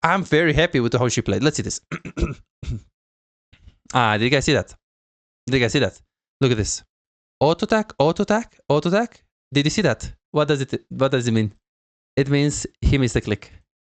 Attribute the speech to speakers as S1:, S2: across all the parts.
S1: I'm very happy with how she played. Let's see this. Did you guys see that? Did you guys see that? Look at this. Auto attack, auto attack, auto attack. Did you see that? What does it mean? It means he missed a click.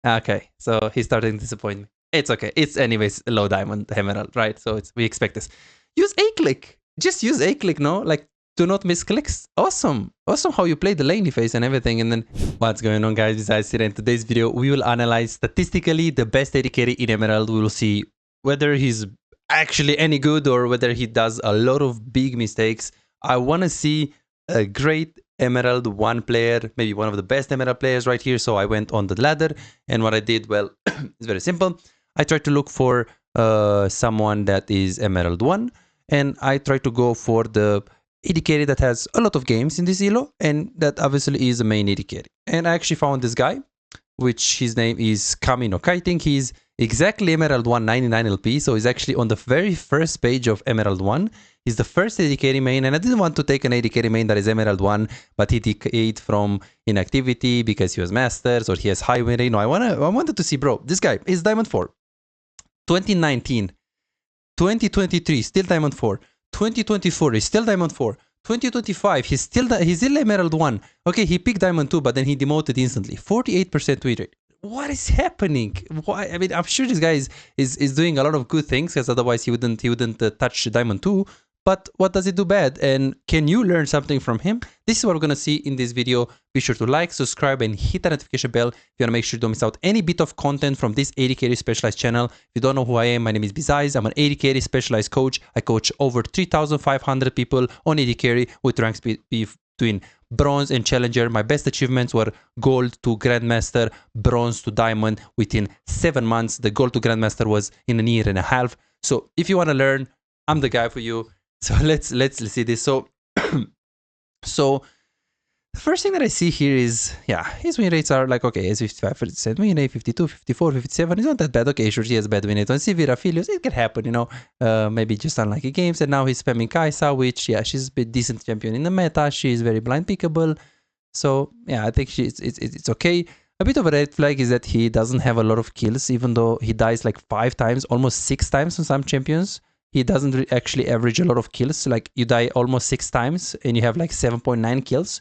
S1: Okay, so he's starting to disappoint me. It's okay. It's anyways low diamond emerald, right? So we expect this. Use a click. Just use a click, no? Like, do not miss clicks. Awesome. Awesome how you play the laney phase and everything. And then what's going on, guys? Besides here, in today's video, we will analyze statistically the best AD carry in emerald. We will see whether he's actually any good or whether he does a lot of big mistakes. I want to see a great Emerald 1 player, maybe one of the best Emerald players right here. So I went on the ladder, and what I did, well, it's very simple. I tried to look for someone that is Emerald 1, and I tried to go for the AD carry that has a lot of games in this elo, and that obviously is the main AD carry. And I actually found this guy, which his name is Kamino Kiting. He's exactly Emerald 1 99 LP, so he's actually on the very first page of Emerald 1. He's the first AD carry main, and I didn't want to take an AD carry main that is Emerald 1, but he decayed from inactivity because he was Masters or he has high win rate. No, I wanted to see, bro, this guy is Diamond 4. 2019, 2023, still Diamond 4. 2024, he's still Diamond 4. 2025, he's still Emerald 1. Okay, he picked Diamond 2, but then he demoted instantly. 48% win rate. What is happening? Why? I mean, I'm sure this guy is doing a lot of good things, because otherwise he wouldn't touch Diamond 2. But what does he do bad? And can you learn something from him? This is what we're going to see in this video. Be sure to like, subscribe, and hit the notification bell if you want to make sure you don't miss out any bit of content from this AD carry specialized channel. If you don't know who I am, my name is Bizaiz. I'm an AD carry specialized coach. I coach over 3,500 people on AD carry with ranks between bronze and challenger. My best achievements were gold to grandmaster, bronze to diamond within 7 months. The gold to grandmaster was in a year and a half. So if you want to learn, I'm the guy for you. So let's see this. So so the first thing that I see here is, yeah, his win rates are like, okay, it's 55%, win rate 52, 54, 57. It's not that bad. Okay, sure, he has bad win rate on severe affiliates. It can happen, you know, maybe just unlucky games. And now he's spamming Kai'Sa, which, yeah, she's a bit decent champion in the meta. She's very blind pickable. So yeah, I think it's okay. A bit of a red flag is that he doesn't have a lot of kills, even though he dies like 5 times, almost 6 times on some champions. He doesn't actually average a lot of kills. Like, you die almost 6 times and you have like 7.9 kills.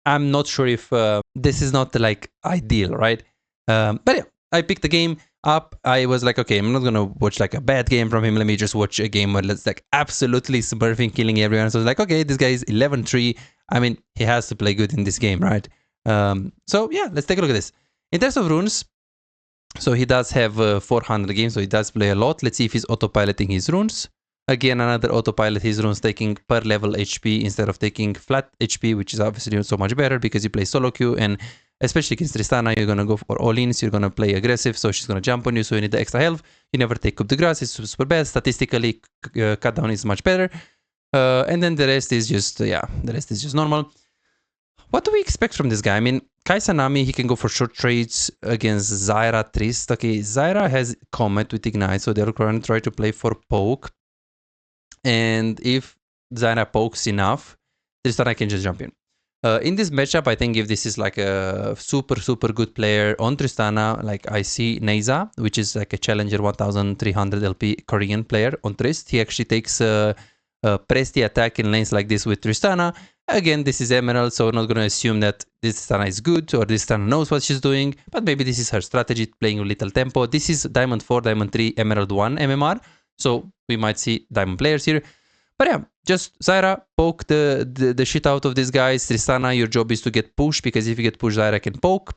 S1: I'm not sure if this is not like ideal, right? But yeah, I picked the game up. I was like, okay, I'm not gonna watch like a bad game from him. Let me just watch a game where it's like absolutely smurfing, killing everyone. So I was like, okay, this guy is 11-3. I mean, he has to play good in this game, right? So yeah, let's take a look at this. In terms of runes, so he does have 400 games, so he does play a lot. Let's see if he's autopiloting his runes. Again, another autopilot, his runes taking per level HP instead of taking flat HP, which is obviously so much better because you play solo queue, and especially against Tristana, you're going to go for all-ins, you're going to play aggressive, so she's going to jump on you, so you need the extra health. You never take Coup de Grace, it's super bad. Statistically, cut down is much better. And then the rest is just, yeah, the rest is just normal. What do we expect from this guy? I mean, Kai'Sa Nami, he can go for short trades against Zyra Trist. Okay, Zyra has Comet with Ignite, so they're going to try to play for poke. And if Zyra pokes enough, Tristana can just jump in. In this matchup, I think if this is like a super good player on Tristana, like I see Neiza, which is like a challenger 1300 LP Korean player on Trist, he actually takes press the attack in lanes like this with Tristana. Again, this is Emerald, so we're not going to assume that this Tristana is good or this Tristana knows what she's doing, but maybe this is her strategy, playing a little tempo. This is Diamond 4, Diamond 3, Emerald 1 MMR, so we might see Diamond players here. But yeah, just Zyra, poke the shit out of these guys. Tristana, your job is to get pushed, because if you get pushed, Zyra can poke.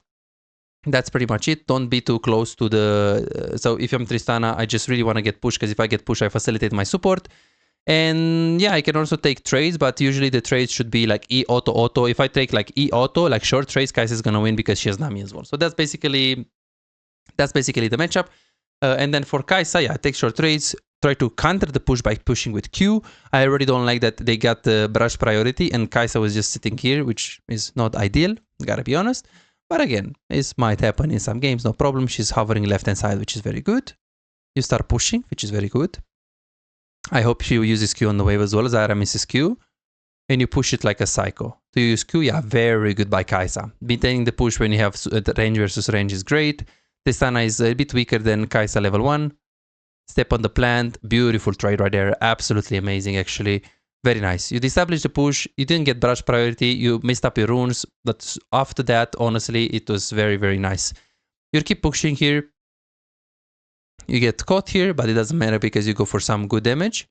S1: That's pretty much it. Don't be too close to the... so if I'm Tristana, I just really want to get pushed, because if I get pushed, I facilitate my support. And yeah, I can also take trades, but usually the trades should be like E-auto-auto. If I take like E-auto, like short trades, Kai'Sa is going to win because she has Nami as well. So that's basically the matchup. And then for Kai'Sa, yeah, take short trades, try to counter the push by pushing with Q. I already don't like that they got the brush priority and Kai'Sa was just sitting here, which is not ideal, gotta be honest. But again, this might happen in some games, no problem. She's hovering left-hand side, which is very good. You start pushing, which is very good. I hope she uses Q on the wave as well. Zyra misses Q. And you push it like a psycho. To use Q, yeah, very good by Kai'Sa. Maintaining the push when you have range versus range is great. Tristana is a bit weaker than Kai'Sa level 1. Step on the plant. Beautiful trade right there. Absolutely amazing, actually. Very nice. You established the push. You didn't get brush priority. You messed up your runes. But after that, honestly, it was very, very nice. You keep pushing here. You get caught here, but it doesn't matter because you go for some good damage.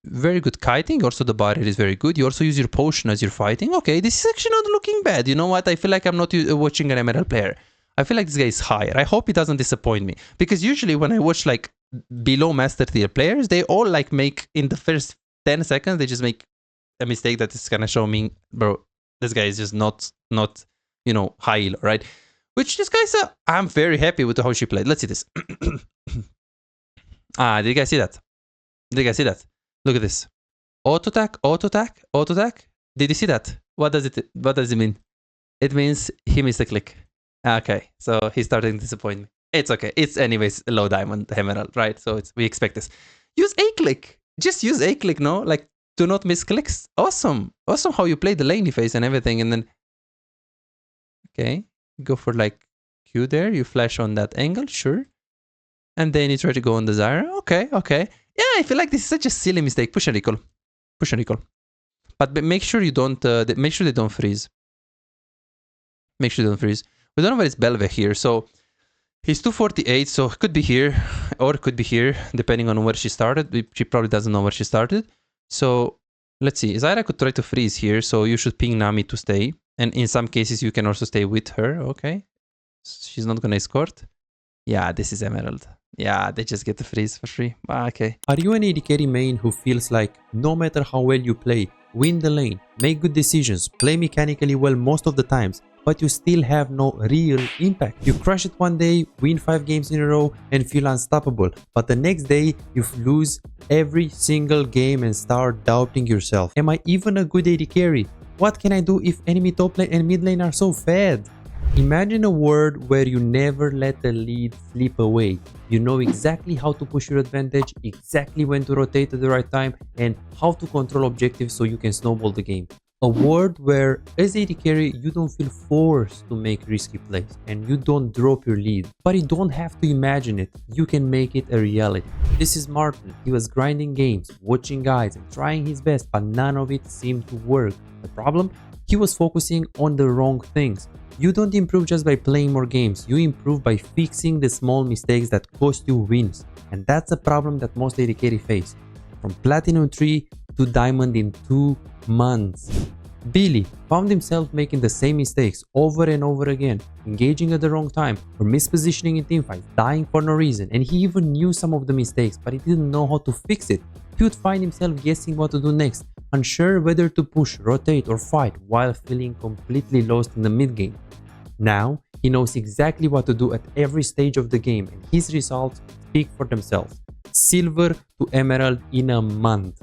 S1: Very good kiting. Also, the barrier is very good. You also use your potion as you're fighting. Okay, this is actually not looking bad. You know what? I feel like I'm not watching an Emerald player. I feel like this guy is higher. I hope he doesn't disappoint me. Because usually when I watch like below master tier players, they all like make in the first 10 seconds, they just make a mistake that is gonna show me, bro, this guy is just not you know, high elo, right? Which this guy's I'm very happy with how she played. Let's see this. Did you guys see that? Did you guys see that? Look at this. Auto attack, auto attack, auto attack. Did you see that? What does it mean? It means he missed a click. Okay, so he's starting to disappoint me. It's okay. It's anyways a low diamond emerald, right? So we expect this. Use a click. Just use a click, no? Like, do not miss clicks. Awesome. Awesome how you play the laney phase and everything. And then, okay, go for like Q there. You flash on that angle, sure. And then you try to go on the Zyra. Okay, okay. Yeah, I feel like this is such a silly mistake. Push and recall. Push and recall. But make sure you don't, make sure they don't freeze. Make sure they don't freeze. We don't know where it's Belve here, so he's 248, so it could be here, or it could be here, depending on where she started. She probably doesn't know where she started. So, let's see. Zyra could try to freeze here, so you should ping Nami to stay. And in some cases, you can also stay with her, okay? She's not gonna escort. Yeah, this is Emerald. Yeah, they just get the freeze for free. Okay.
S2: Are you an AD carry main who feels like no matter how well you play, win the lane, make good decisions, play mechanically well most of the times, but you still have no real impact? You crush it one day, win 5 games in a row and feel unstoppable, but the next day you lose every single game and start doubting yourself. Am I even a good AD carry? What can I do if enemy top lane and mid lane are so fed? Imagine a world where you never let the lead slip away. You know exactly how to push your advantage, exactly when to rotate at the right time, and how to control objectives so you can snowball the game. A world where as AD carry you don't feel forced to make risky plays and you don't drop your lead. But you don't have to imagine it, you can make it a reality. This is Martin. He was grinding games, watching guides and trying his best, but none of it seemed to work. The problem? He was focusing on the wrong things. You don't improve just by playing more games, you improve by fixing the small mistakes that cost you wins. And that's a problem that most AD carry face. From Platinum 3 to Diamond in 2 months. Billy found himself making the same mistakes over and over again, engaging at the wrong time or mispositioning in teamfights, dying for no reason, and he even knew some of the mistakes but he didn't know how to fix it. He would find himself guessing what to do next, unsure whether to push, rotate or fight while feeling completely lost in the mid game. Now he knows exactly what to do at every stage of the game and his results speak for themselves. Silver to Emerald in a month.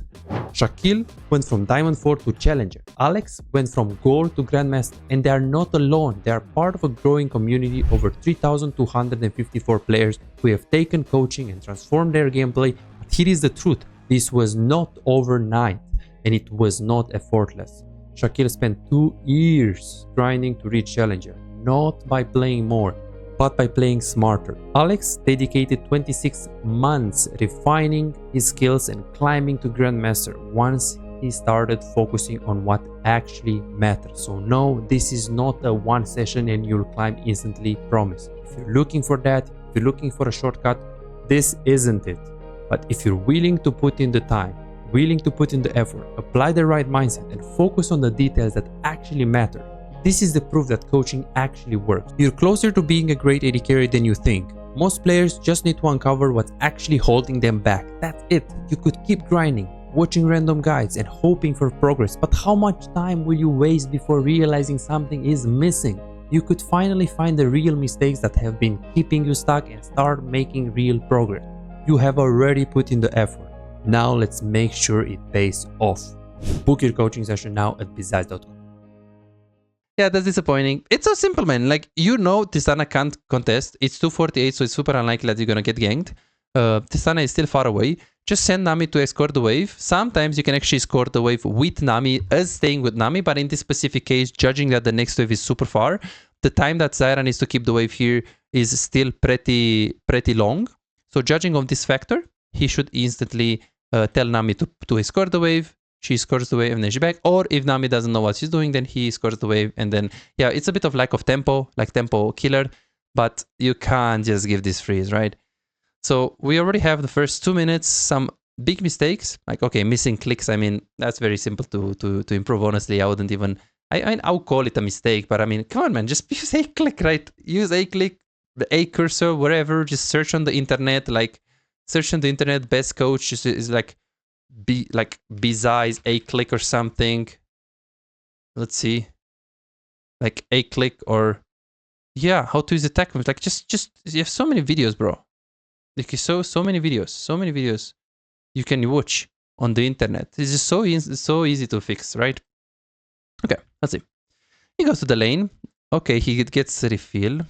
S2: Shaquille went from Diamond 4 to Challenger. Alex went from Gold to Grandmaster, and they are not alone. They are part of a growing community over 3,254 players who have taken coaching and transformed their gameplay. But here is the truth. This was not overnight and it was not effortless. Shaquille spent 2 years grinding to reach Challenger, not by playing more, but by playing smarter. Alex dedicated 26 months refining his skills and climbing to Grandmaster once he started focusing on what actually matters. So no, this is not a one session and you'll climb instantly, promise. If you're looking for that, if you're looking for a shortcut, this isn't it. But if you're willing to put in the time, willing to put in the effort, apply the right mindset and focus on the details that actually matter, this is the proof that coaching actually works. You're closer to being a great AD carry than you think. Most players just need to uncover what's actually holding them back. That's it. You could keep grinding, watching random guides and hoping for progress, but how much time will you waste before realizing something is missing? You could finally find the real mistakes that have been keeping you stuck and start making real progress. You have already put in the effort. Now let's make sure it pays off. Book your coaching session now at bizaz.com.
S1: Yeah, that's disappointing. It's so simple, man. Like, you know Tristana can't contest. It's 248, so it's super unlikely that you're gonna get ganked. Tristana is still far away. just send Nami to escort the wave. Sometimes you can actually escort the wave with Nami as staying with Nami, but in this specific case, judging that the next wave is super far, the time that Zyra needs to keep the wave here is still pretty long. So judging on this factor, he should instantly tell Nami to escort the wave. She escorts the wave and then she back. Or if Nami doesn't know what she's doing, then he escorts the wave. And then, yeah, it's a bit of lack of tempo, like tempo killer, but you can't just give this freeze, right? So we already have the first 2 minutes, some big mistakes, like, okay, missing clicks. I mean, that's very simple to improve. Honestly, I wouldn't even, I'll call it a mistake, but I mean, come on, man, just use a click, right? Use a click, the a cursor, wherever, just search on the internet, like search on the internet, best coach is like, besides a click or something. Let's see, like a click or, yeah, how to use attack moves. Like just you have so many videos, bro. Like so many videos you can watch on the internet. It's just so easy to fix, right? Okay, let's see. He goes to the lane. Okay, he gets refill.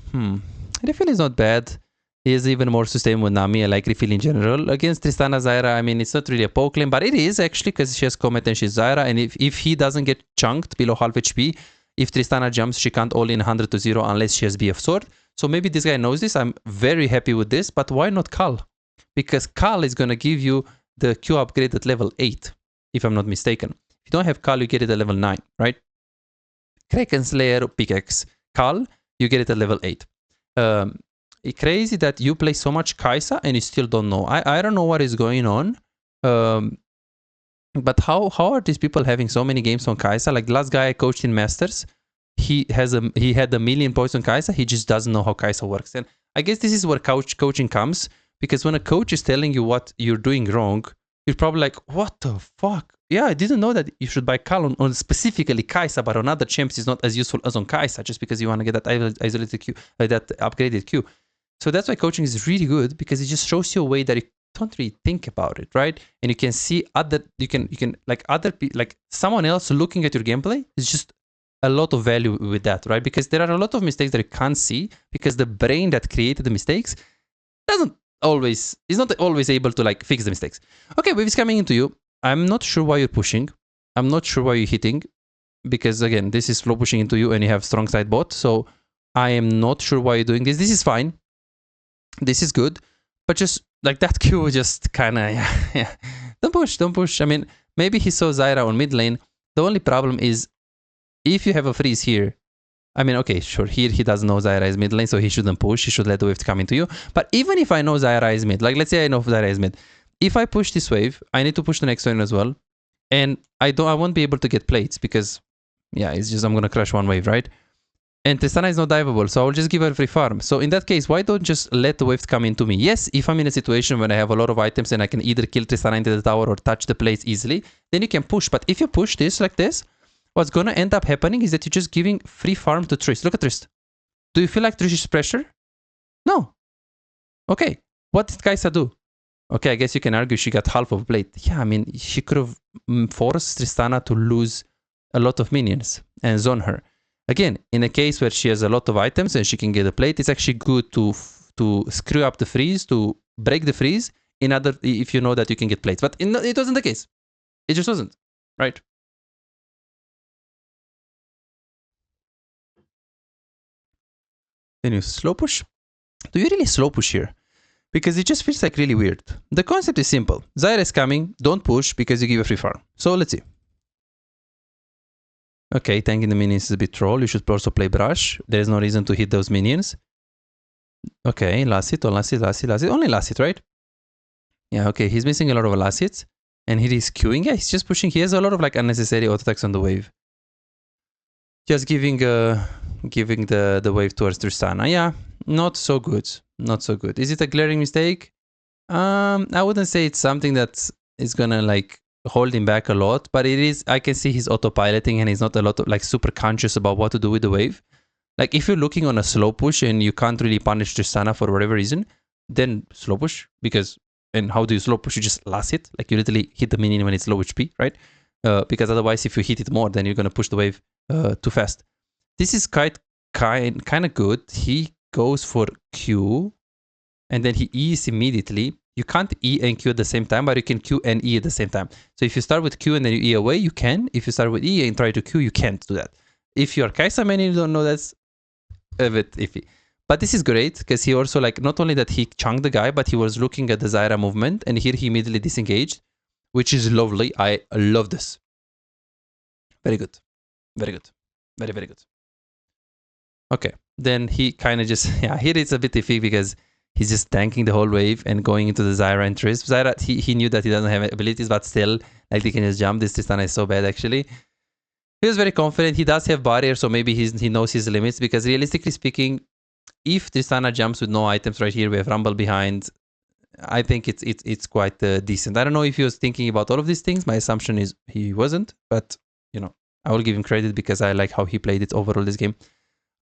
S1: Refill is not bad. He is even more sustainable with Nami. I like refill in general. Against Tristana Zyra, I mean, it's not really a poke lane, but it is actually because she has Comet and she's Zyra. And if he doesn't get chunked below half HP, if Tristana jumps, she can't all in 100 to 0 unless she has BF Sword. So maybe this guy knows this. I'm very happy with this, but why not Kal? Because Kal is going to give you the Q upgrade at level 8, if I'm not mistaken. If you don't have Kal, you get it at level 9, right? Kraken Slayer, pickaxe. Kal, you get it at level 8. It's crazy that you play so much Kai'Sa and you still don't know. I don't know what is going on. But how are these people having so many games on Kai'Sa? Like the last guy I coached in Masters, he had 1 million points on Kai'Sa. He just doesn't know how Kai'Sa works. And I guess this is where coaching comes, because when a coach is telling you what you're doing wrong, you're probably like, what the fuck? Yeah, I didn't know that you should buy Kal on specifically Kai'Sa, but on other champs is not as useful as on Kai'Sa, just because you want to get that isolated Q, that upgraded Q. So that's why coaching is really good, because it just shows you a way that you don't really think about it, right? And you can see you can like someone else looking at your gameplay is just a lot of value with that, right? Because there are a lot of mistakes that you can't see, because the brain that created the mistakes is not always able to like fix the mistakes. Okay, wave is coming into you. I'm not sure why you're pushing. I'm not sure why you're hitting, because again, this is slow pushing into you and you have strong side bot. So I am not sure why you're doing this. This is fine. This is good, but just like that Q, just kind of, yeah. Don't push. I mean, maybe he saw Zyra on mid lane. The only problem is if you have a freeze here, I mean, okay, sure, here he doesn't know Zyra is mid lane, so he shouldn't push. He should let the wave come into you. But even if I know Zyra is mid, like let's say I know Zyra is mid, if I push this wave, I need to push the next one as well. And I won't be able to get plates because, yeah, it's just I'm going to crush one wave, right? And Tristana is not diveable, so I'll just give her free farm. So in that case, why don't just let the waves come into me? Yes, if I'm in a situation when I have a lot of items and I can either kill Tristana into the tower or touch the plates easily, then you can push. But if you push this like this, what's going to end up happening is that you're just giving free farm to Trist. Look at Trist. Do you feel like Trist is pressure? No. Okay. What did Kai'Sa do? Okay, I guess you can argue she got half of a plate. Yeah, I mean, she could have forced Tristana to lose a lot of minions and zone her. Again, in a case where she has a lot of items and she can get a plate, it's actually good to screw up the freeze, to break the freeze, if you know that you can get plates. But it wasn't the case. It just wasn't, right? Then you slow push. Do you really slow push here? Because it just feels like really weird. The concept is simple. Zyra is coming, don't push because you give a free farm. So let's see. Okay, tanking the minions is a bit troll. You should also play brush. There's no reason to hit those minions. Okay, last hit. Only last hit, right? Yeah, okay, he's missing a lot of last hits. And he is queuing. Yeah, he's just pushing. He has a lot of like unnecessary auto attacks on the wave. Just giving the wave towards Tristana. Yeah, not so good. Not so good. Is it a glaring mistake? I wouldn't say it's something that is gonna like hold him back a lot, but it is. I can see he's autopiloting and he's not a lot of like super conscious about what to do with the wave. Like if you're looking on a slow push and you can't really punish Tristana for whatever reason, then slow push, because and how do you slow push? You just last hit, like you literally hit the minion when it's low HP, right? Because otherwise if you hit it more, then you're gonna push the wave too fast. This is kind of good. He goes for Q. and then he E's immediately, you can't E and Q at the same time, but you can Q and E at the same time. So if you start with Q and then you E away, you can. If you start with E and try to Q, you can't do that. If you're Kai'Sa and you don't know, that's a bit iffy. But this is great, because he also, like, not only that he chunked the guy, but he was looking at the Zyra movement, and here he immediately disengaged, which is lovely. I love this. Very good. Very good. Very, very good. Okay. Then he kind of just, yeah, here it's a bit iffy because he's just tanking the whole wave and going into the Zyra and Trisp. Zyra, he knew that he doesn't have abilities, but still, like, he can just jump. This Tristana is so bad, actually. He was very confident. He does have barrier, so maybe he knows his limits, because realistically speaking, if Tristana jumps with no items right here, we have Rumble behind, I think it's quite decent. I don't know if he was thinking about all of these things. My assumption is he wasn't, but, you know, I will give him credit because I like how he played it overall this game.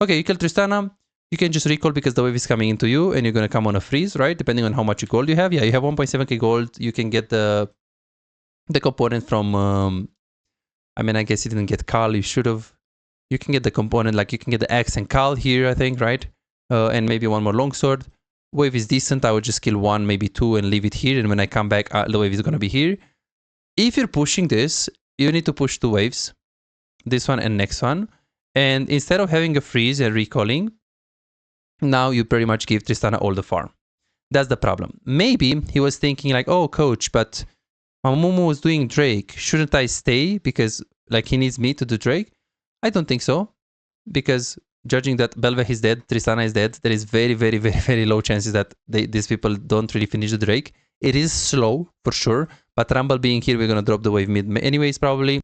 S1: Okay, you kill Tristana. You can just recall because the wave is coming into you and you're going to come on a freeze, right? Depending on how much gold you have. Yeah, you have 1.7k gold. You can get the component from... I mean, I guess you didn't get Carl. You should have. You can get the component, like you can get the axe and Carl here, I think, right? And maybe one more longsword. Wave is decent. I would just kill one, maybe two, and leave it here. And when I come back, the wave is going to be here. If you're pushing this, you need to push 2 waves. This one and next one. And instead of having a freeze and recalling, now you pretty much give Tristana all the farm. That's the problem. Maybe he was thinking like, oh, coach, but Mamumu was doing Drake. Shouldn't I stay because like he needs me to do Drake? I don't think so. Because judging that Belveh is dead, Tristana is dead, there is very, very, very, very low chances that these people don't really finish the Drake. It is slow, for sure. But Rumble being here, we're going to drop the wave mid anyways, probably.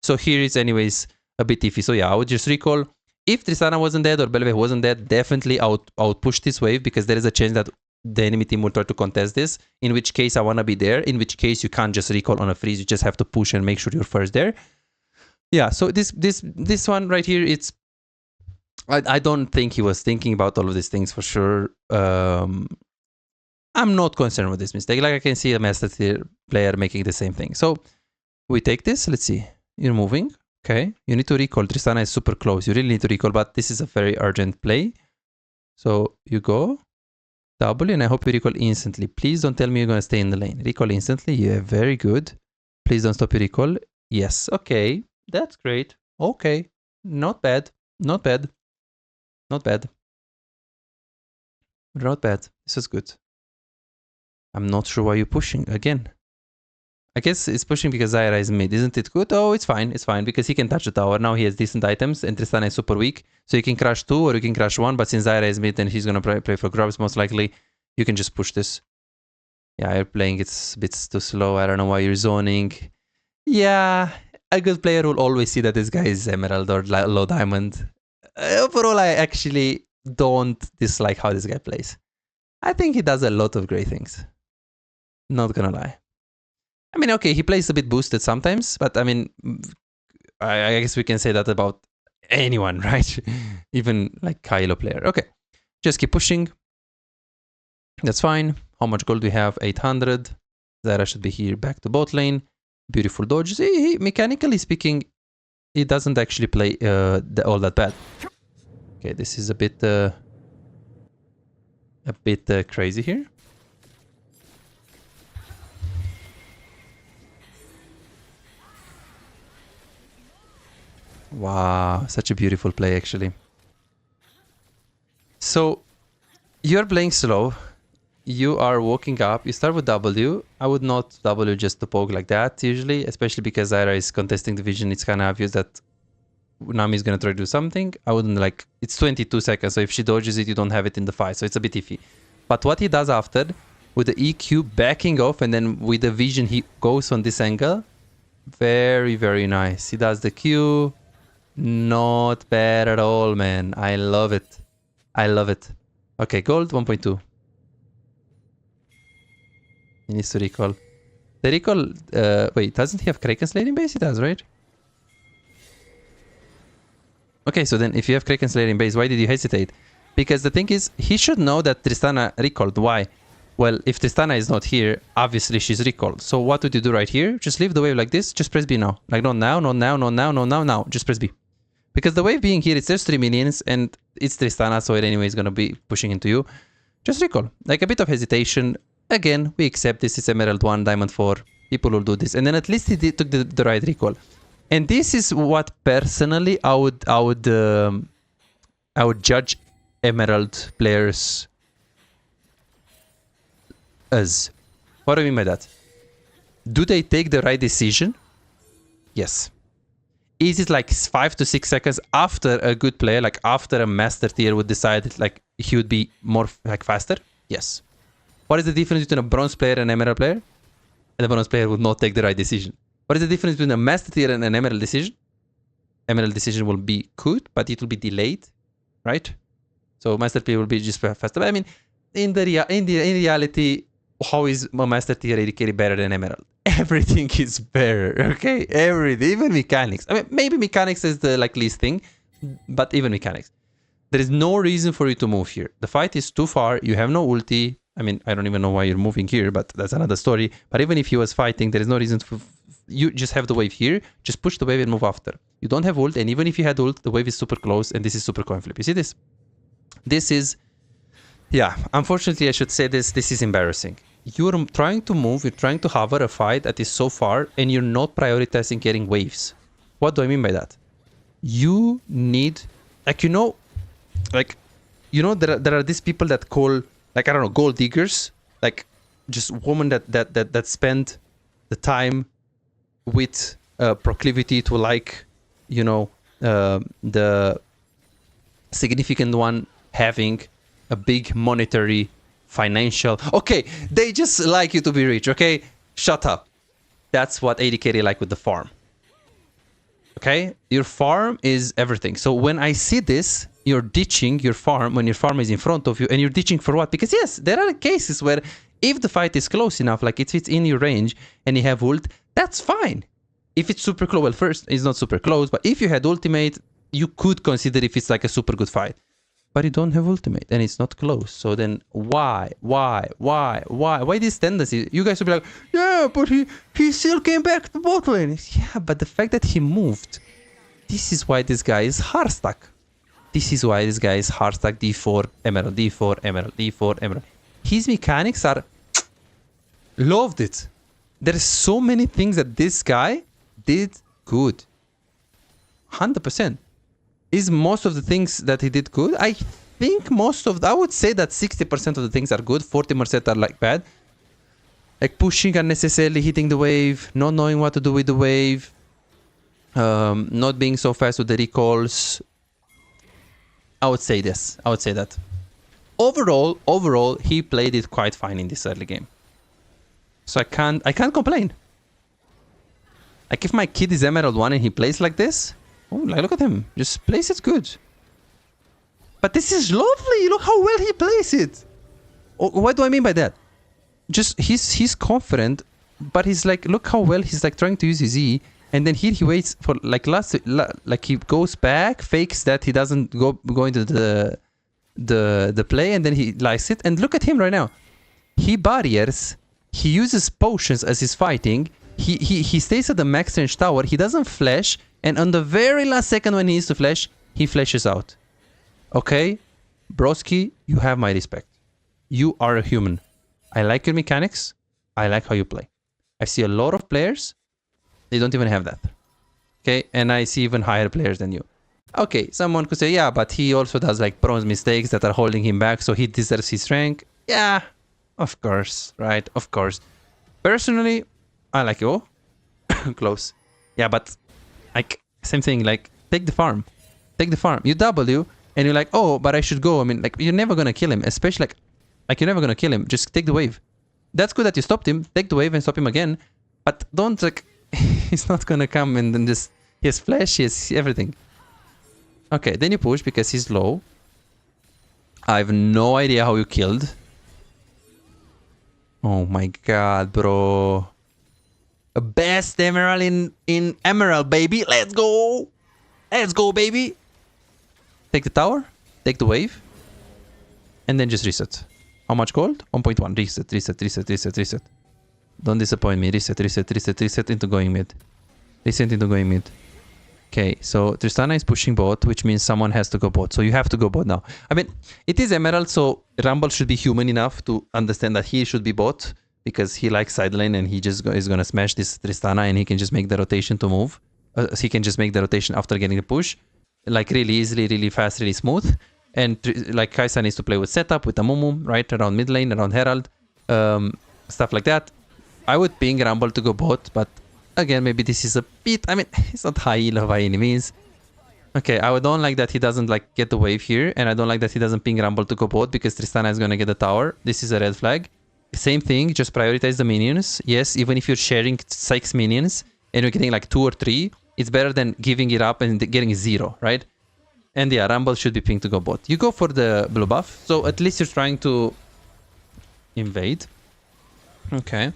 S1: So here is anyways a bit iffy. So yeah, I would just recall. If Tristana wasn't dead or Belveh wasn't dead, definitely I would push this wave because there is a chance that the enemy team will try to contest this, in which case I want to be there, in which case you can't just recall on a freeze, you just have to push and make sure you're first there. Yeah, so this one right here, it's... I don't think he was thinking about all of these things for sure. I'm not concerned with this mistake. Like I can see a master tier player making the same thing. So we take this, let's see. You're moving. Okay, you need to recall. Tristana is super close. You really need to recall, but this is a very urgent play. So you go W, and I hope you recall instantly. Please don't tell me you're going to stay in the lane. Recall instantly. Yeah, very good. Please don't stop your recall. Yes, okay. That's great. Okay. Not bad. Not bad. Not bad. Not bad. This is good. I'm not sure why you're pushing again. I guess it's pushing because Zyra is mid. Isn't it good? Oh, it's fine. It's fine because he can touch the tower. Now he has decent items and Tristana is super weak. So you can crush 2 or you can crush 1. But since Zyra is mid and he's going to play for grubs most likely, you can just push this. Yeah, you're playing it's a bit too slow. I don't know why you're zoning. Yeah, a good player will always see that this guy is emerald or low diamond. Overall, I actually don't dislike how this guy plays. I think he does a lot of great things. Not gonna lie. I mean, okay, he plays a bit boosted sometimes, but I mean, I guess we can say that about anyone, right? Even like Kylo player. Okay, just keep pushing. That's fine. How much gold do we have? 800. Zyra should be here back to bot lane. Beautiful dodge. See, mechanically speaking, he doesn't actually play all that bad. Okay, this is a bit crazy here. Wow, such a beautiful play actually. So you're playing slow. You are walking up. You start with W. I would not W just to poke like that usually, especially because Zyra is contesting the vision. It's kind of obvious that Nami is going to try to do something. I wouldn't like... It's 22 seconds, so if she dodges it, you don't have it in the fight. So it's a bit iffy. But what he does after, with the EQ backing off, and then with the vision, he goes on this angle. Very, very nice. He does the Q. Not bad at all, man. I love it. I love it. Okay, gold 1.2. He needs to recall. The recall... wait, doesn't he have Kraken Slayer in base? He does, right? Okay, so then if you have Kraken Slayer in base, why did you hesitate? Because the thing is, he should know that Tristana recalled. Why? Well, if Tristana is not here, obviously she's recalled. So what would you do right here? Just leave the wave like this. Just press B now. Like, not now, not now, not now, not now, now. Just press B. Because the wave being here, it's just 3 minions and it's Tristana, so it anyway is going to be pushing into you. Just recall. Like a bit of hesitation. Again, we accept this is Emerald 1, Diamond 4. People will do this. And then at least he took the right recall. And this is what personally I would judge Emerald players as. What do I mean by that? Do they take the right decision? Yes. Is it like 5 to 6 seconds after a good player, like after a master tier would decide like he would be more like faster? Yes. What is the difference between a bronze player and an emerald player? And the bronze player would not take the right decision. What is the difference between a master tier and an emerald decision? Emerald decision will be good, but it will be delayed, right? So master tier will be just faster. But I mean, in reality, how is a master tier AD carry better than emerald? Everything is better, okay? Everything, even mechanics. I mean, maybe mechanics is the like least thing, but even mechanics. There is no reason for you to move here. The fight is too far. You have no ulti. I mean, I don't even know why you're moving here, but that's another story. But even if he was fighting, there is no reason for you just have the wave here. Just push the wave and move after. You don't have ult, and even if you had ult, the wave is super close, and this is super coin flip. You see this? This is, yeah. Unfortunately, I should say this. This is embarrassing. You're trying to move. You're trying to hover a fight that is so far, and you're not prioritizing getting waves. What do I mean by that? You need, like, you know, there are these people that call, like, I don't know, gold diggers, like just women that spend the time with proclivity to, like, you know, the significant one having a big monetary financial, okay, they just like you to be rich, okay, shut up. That's what AD carry like with the farm. Okay, your farm is everything. So when I see this, you're ditching your farm when your farm is in front of you, and you're ditching for what? Because yes, there are cases where if the fight is close enough, like if it's in your range and you have ult, that's fine. If it's super close, well, first, it's not super close, but if you had ultimate, you could consider if it's like a super good fight. But you don't have ultimate and it's not close. So then why this tendency? You guys will be like, yeah, but he still came back to bot lane. Yeah, but the fact that he moved, this is why this guy is hard stuck. This is why this guy is hard stuck. D4, emerald, D4, emerald, D4, emerald. His mechanics are, loved it. There's so many things that this guy did good. 100%. Is most of the things that he did good? I think I would say that 60% of the things are good, 40% are like bad. Like pushing unnecessarily, hitting the wave, not knowing what to do with the wave, not being so fast with the recalls. I would say this. I would say that. Overall, he played it quite fine in this early game. So I can't complain. Like if my kid is Emerald 1 and he plays like this, oh, like look at him. Just plays it good. But this is lovely. Look how well he plays it. Oh, what do I mean by that? Just he's confident, but he's like, look how well he's like trying to use his E, and then here he waits for like like he goes back, fakes that he doesn't go into the play, and then he likes it. And look at him right now. He barriers. He uses potions as he's fighting. He stays at the max range tower. He doesn't flash. And on the very last second when he needs to flash, he flashes out. Okay? Broski, you have my respect. You are a human. I like your mechanics. I like how you play. I see a lot of players, they don't even have that. Okay? And I see even higher players than you. Okay, someone could say, yeah, but he also does like bronze mistakes that are holding him back, so he deserves his rank. Yeah, of course, right? Of course. Personally, I like you. Oh, close. Yeah, but like, same thing, like, take the farm. Take the farm. You W, and you're like, oh, but I should go. I mean, like, you're never gonna kill him, especially, like you're never gonna kill him. Just take the wave. That's good that you stopped him. Take the wave and stop him again. But don't, like, he's not gonna come and then just, he has flash, he has everything. Okay, then you push because he's low. I have no idea how you killed. Oh my god, bro. Best emerald in emerald, baby. Let's go. Let's go, baby. Take the tower. Take the wave. And then just reset. How much gold? 1.1. Reset, reset, reset, reset, reset. Don't disappoint me. Reset, reset, reset, reset into going mid. Reset into going mid. Okay, so Tristana is pushing bot, which means someone has to go bot. So you have to go bot now. I mean, it is Emerald, so Rumble should be human enough to understand that he should be bot because he likes side lane and he just is going to smash this Tristana and he can just make the rotation to move. He can just make the rotation after getting the push. Like really easily, really fast, really smooth. And like Kaisa needs to play with setup, with the Mumu, right? Around mid lane, around Herald, stuff like that. I would ping Rumble to go bot, but again, maybe this is a bit, I mean, it's not high elo by any means. Okay, I don't like that he doesn't like get the wave here, and I don't like that he doesn't ping Rumble to go bot because Tristana is gonna get the tower. This is a red flag. Same thing, just prioritize the minions. Yes, even if you're sharing 6 minions and you're getting like 2 or 3, it's better than giving it up and getting 0, right? And yeah, Rumble should be pinged to go bot. You go for the blue buff, so at least you're trying to invade. Okay.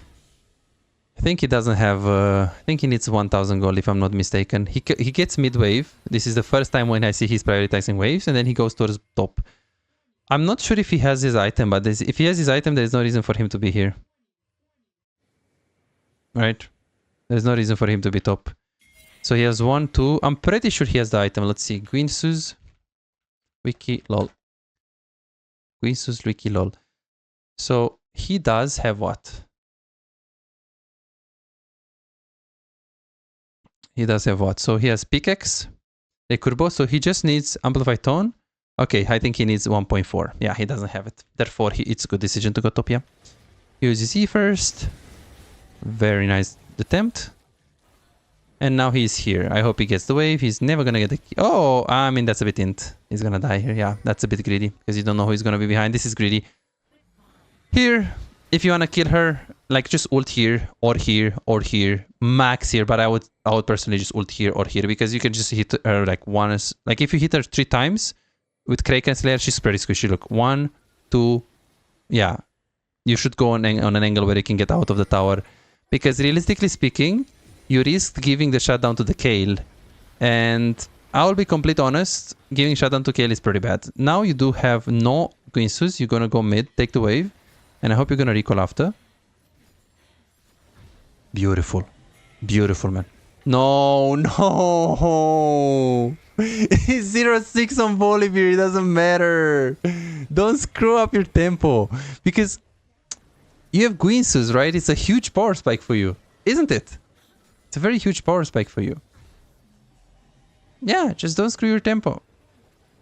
S1: I think he doesn't have, I think he needs 1000 gold if I'm not mistaken. He gets mid wave. This is the first time when I see he's prioritizing waves, and then he goes towards top. I'm not sure if he has his item, but if he has his item, there's no reason for him to be here. Right? There's no reason for him to be top. So he has 1, 2. I'm pretty sure he has the item. Let's see. Guinsus, Wiki, lol. Guinsus, Wiki, lol. So he does have what? He does have what? So he has pickaxe, Rekurbo, so he just needs amplified tone. Okay, I think he needs 1.4. Yeah, he doesn't have it. Therefore, it's a good decision to go top, yeah. He uses E first. Very nice attempt. And now he's here. I hope he gets the wave. He's never gonna get the key. Oh, I mean, that's a bit int. He's gonna die here. Yeah, that's a bit greedy because you don't know who is gonna be behind. This is greedy. Here, if you wanna kill her, like just ult here or here or here, max here. But I would personally just ult here or here because you can just hit her like once. Like if you hit her 3 times with Kraken Slayer, she's pretty squishy. Look, 1, 2, yeah. You should go on an angle where you can get out of the tower because realistically speaking, you risk giving the shutdown to the Kayle. And I'll be completely honest, giving shutdown to Kayle is pretty bad. Now you do have no Guinsus. You're gonna go mid, take the wave. And I hope you're gonna recall after. Beautiful. Beautiful, man. No, no. He's 0-6 on Bolivir. It doesn't matter. Don't screw up your tempo. Because you have Guinsus, right? It's a huge power spike for you. Isn't it? It's a very huge power spike for you. Yeah, just don't screw your tempo.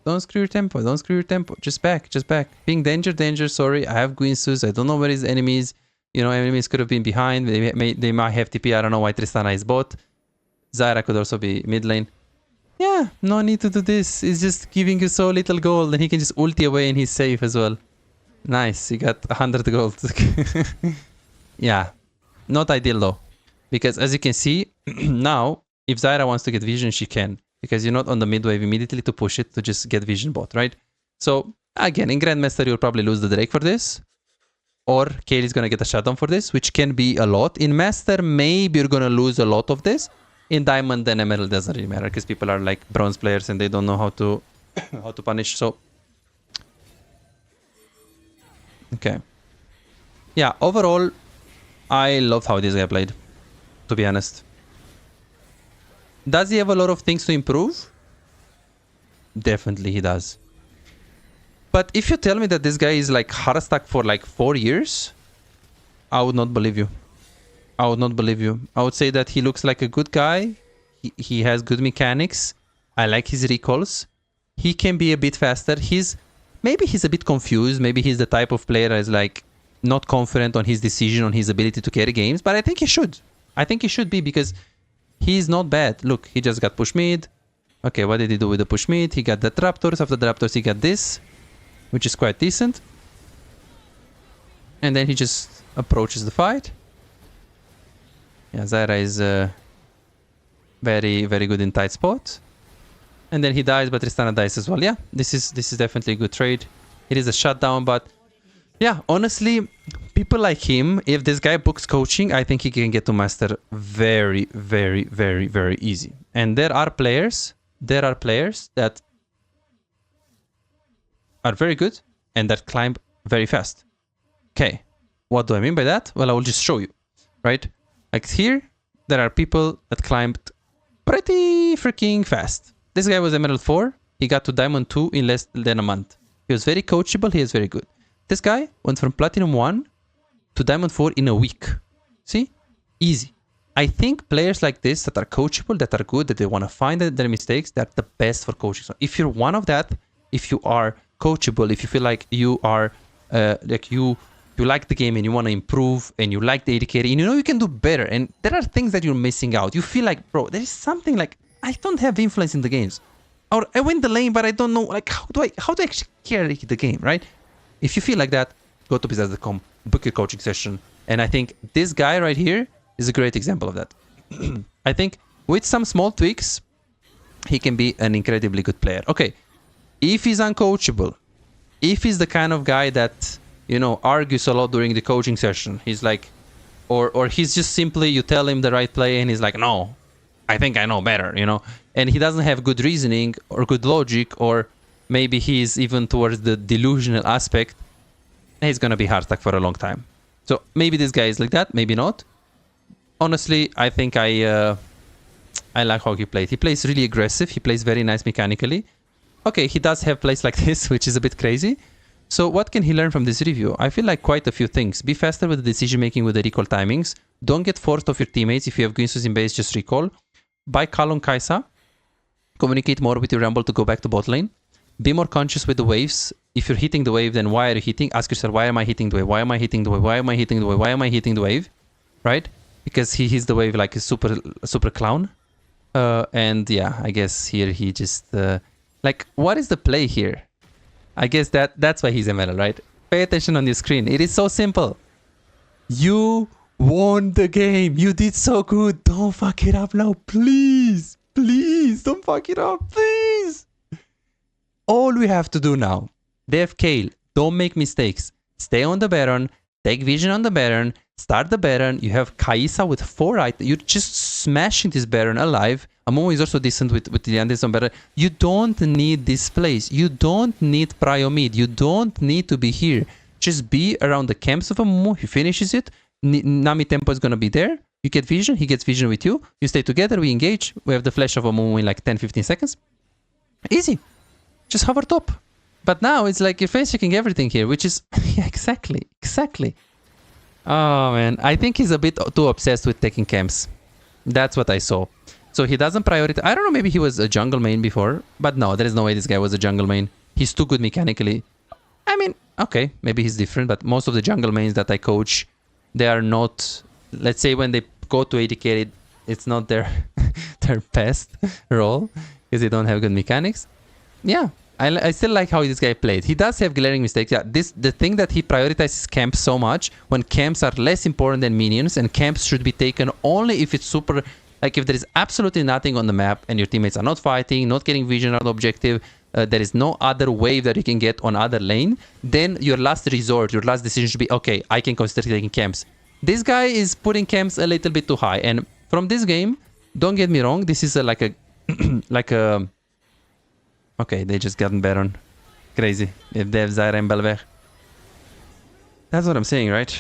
S1: Don't screw your tempo. Don't screw your tempo. Just back. Just back. Being danger, danger. Sorry, I have Guinsus. I don't know where his enemies. You know, enemies could have been behind. They might have TP. I don't know why Tristana is bot. Zyra could also be mid lane. Yeah, no need to do this. It's just giving you so little gold. And he can just ulti away and he's safe as well. Nice. He got 100 gold. Yeah. Not ideal though. Because as you can see, now, if Zyra wants to get vision, she can. Because you're not on the mid wave immediately to push it to just get vision bot, right? So, again, in Grandmaster, you'll probably lose the Drake for this. Or Kayle is going to get a shutdown for this, which can be a lot. In Master, maybe you're going to lose a lot of this. In Diamond and Emerald, doesn't really matter. Because people are like bronze players and they don't know how to how to punish. So, okay. Yeah, overall, I love how this guy played. To be honest. Does he have a lot of things to improve? Definitely he does. But if you tell me that this guy is like hard stack for like 4 years, I would not believe you. I would not believe you. I would say that he looks like a good guy. He has good mechanics. I like his recalls. He can be a bit faster. Maybe he's a bit confused. Maybe he's the type of player that is like not confident on his decision, on his ability to carry games. But I think he should. I think he should be because he's not bad. Look, he just got push mid. Okay, what did he do with the push mid? He got the Raptors. After the Raptors, he got this, which is quite decent. And then he just approaches the fight. Yeah, Zyra is very, very good in tight spot. And then he dies, but Tristana dies as well. Yeah, this is definitely a good trade. It is a shutdown, but yeah, honestly, people like him, if this guy books coaching, I think he can get to master very, very, very, very easy. And there are players that are very good and that climb very fast. Okay, what do I mean by that? Well, I will just show you, right? Like here, there are people that climbed pretty freaking fast. This guy was Emerald 4. He got to Diamond 2 in less than a month. He was very coachable. He is very good. This guy went from Platinum 1 to Diamond 4 in a week. See? Easy. I think players like this that are coachable, that are good, that they want to find their mistakes, they're the best for coaching. So if you're one of that, if you are coachable, if you feel like you are you like the game and you want to improve and you like the AD carry and you know you can do better and there are things that you're missing out. You feel like, bro, there is something like I don't have influence in the games. Or I win the lane, but I don't know like how do I actually carry the game, right? If you feel like that, go to Bizarre.com, book your coaching session. And I think this guy right here is a great example of that. I think with some small tweaks, he can be an incredibly good player. Okay, if he's uncoachable, if he's the kind of guy that, you know, argues a lot during the coaching session, he's like, or he's just simply, you tell him the right play and he's like, no, I think I know better, you know, and he doesn't have good reasoning or good logic, or maybe he's even towards the delusional aspect, he's going to be hard stuck for a long time. So maybe this guy is like that, maybe not. Honestly, I think I like how he played. He plays really aggressive. He plays very nice mechanically. Okay, he does have plays like this, which is a bit crazy. So what can he learn from this review? I feel like quite a few things. Be faster with the decision making with the recall timings. Don't get forced off your teammates. If you have Guinsos in base, just recall. Buy Kalon Kaisa. Communicate more with your Rumble to go back to bot lane. Be more conscious with the waves. If you're hitting the wave, then why are you hitting? Ask yourself, why am I hitting the wave? Why am I hitting the wave? Why am I hitting the wave? Why am I hitting the wave? Right? Because he hits the wave like a super clown. And yeah, I guess here he just... like, what is the play here? I guess that's why he's ML, right? Pay attention on your screen. It is so simple. You won the game. You did so good. Don't fuck it up now. Please. Please. Don't fuck it up. Please. All we have to do now. They have Kale. Don't make mistakes. Stay on the Baron. Take vision on the Baron. Start the Baron. You have Kaisa with 4 items. You're just smashing this Baron alive. Amumu is also decent with the Anderson Baron. You don't need this place. You don't need Prio mid. You don't need to be here. Just be around the camps of Amumu. He finishes it. Nami tempo is going to be there. You get vision. He gets vision with you. You stay together. We engage. We have the flash of Amumu in like 10-15 seconds. Easy. Just hover top. But now it's like you're face checking everything here, which is... yeah, exactly. Oh, man. I think he's a bit too obsessed with taking camps. That's what I saw. So he doesn't prioritize... I don't know, maybe he was a jungle main before. But no, there is no way this guy was a jungle main. He's too good mechanically. I mean, okay, maybe he's different. But most of the jungle mains that I coach, they are not... Let's say when they go to AD carry, it's not their, their best role. Because they don't have good mechanics. Yeah. I still like how this guy played. He does have glaring mistakes. Yeah, the thing that he prioritizes camps so much when camps are less important than minions and camps should be taken only if it's super... Like if there is absolutely nothing on the map and your teammates are not fighting, not getting vision on the objective, there is no other wave that you can get on other lane, then your last resort, your last decision should be, okay, I can consider taking camps. This guy is putting camps a little bit too high. And from this game, don't get me wrong, this is like a... like a... Okay, they just gotten Baron. Crazy. If they have Zyra and Belver. That's what I'm saying, right?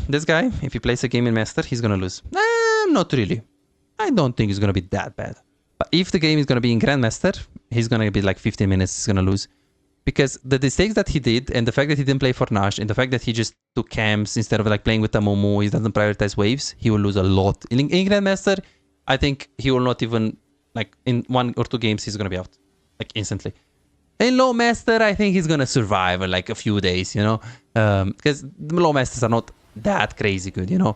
S1: This guy, if he plays a game in Master, he's gonna lose. Not really. I don't think it's gonna be that bad. But if the game is gonna be in Grandmaster, he's gonna be like 15 minutes, he's gonna lose. Because the mistakes that he did, and the fact that he didn't play for Nash, and the fact that he just took camps instead of like playing with Amumu, he doesn't prioritize waves, he will lose a lot. In Grandmaster, I think he will not even, like in 1 or 2 games, he's gonna be out. Like instantly. In low master, I think he's gonna survive like a few days, you know, because the low masters are not that crazy good, you know.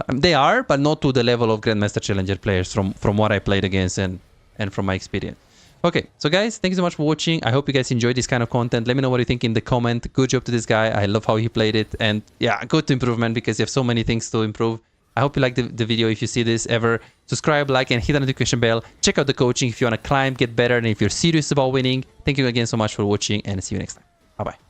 S1: They are, but not to the level of Grandmaster Challenger players from what I played against and from my experience. Okay, so guys, thank you so much for watching. I hope you guys enjoyed this kind of content. Let me know what you think in the comment. Good job to this guy. I love how he played it, and yeah, good improvement because you have so many things to improve. I hope you liked the video. If you see this ever, subscribe, like, and hit the notification bell. Check out the coaching if you want to climb, get better, and if you're serious about winning. Thank you again so much for watching, and see you next time. Bye-bye.